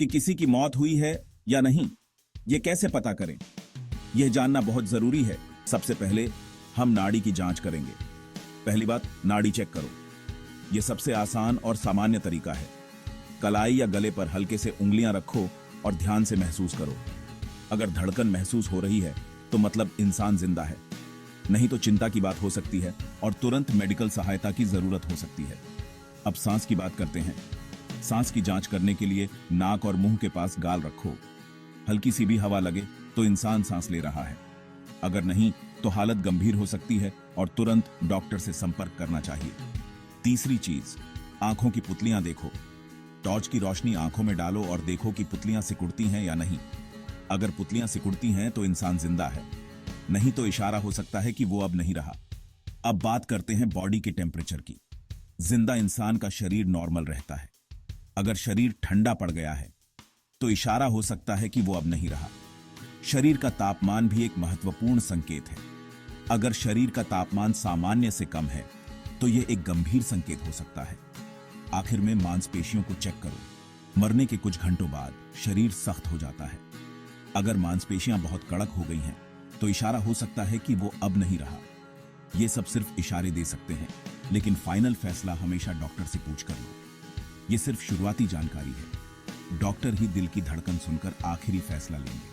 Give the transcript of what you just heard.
कि किसी की मौत हुई है या नहीं, ये कैसे पता करें? यह जानना बहुत जरूरी है। सबसे पहले हम नाड़ी की जांच करेंगे। पहली बात, नाड़ी चेक करो। यह सबसे आसान और सामान्य तरीका है। कलाई या गले पर हल्के से उंगलियां रखो और ध्यान से महसूस करो। अगर धड़कन महसूस हो रही है तो मतलब इंसान जिंदा है, नहीं तो चिंता की बात हो सकती है और तुरंत मेडिकल सहायता की जरूरत हो सकती है। अब सांस की बात करते हैं। सांस की जांच करने के लिए नाक और मुंह के पास गाल रखो। हल्की सी भी हवा लगे तो इंसान सांस ले रहा है। अगर नहीं तो हालत गंभीर हो सकती है और तुरंत डॉक्टर से संपर्क करना चाहिए। तीसरी चीज, आंखों की पुतलियां देखो। टॉर्च की रोशनी आंखों में डालो और देखो कि पुतलियां सिकुड़ती हैं या नहीं। अगर पुतलियां सिकुड़ती हैं तो इंसान जिंदा है, नहीं तो इशारा हो सकता है कि वो अब नहीं रहा। अब बात करते हैं बॉडी के टेम्परेचर की। जिंदा इंसान का शरीर नॉर्मल रहता है। अगर शरीर ठंडा पड़ गया है तो इशारा हो सकता है कि वो अब नहीं रहा। शरीर का तापमान भी एक महत्वपूर्ण संकेत है। अगर शरीर का तापमान सामान्य से कम है तो यह एक गंभीर संकेत हो सकता है। आखिर में मांसपेशियों को चेक करो। मरने के कुछ घंटों बाद शरीर सख्त हो जाता है। अगर मांसपेशियां बहुत कड़क हो गई हैं तो इशारा हो सकता है कि वो अब नहीं रहा। ये सब सिर्फ इशारे दे सकते हैं, लेकिन फाइनल फैसला हमेशा डॉक्टर से पूछ कर लो। ये सिर्फ शुरुआती जानकारी है। डॉक्टर ही दिल की धड़कन सुनकर आखिरी फैसला लेंगे।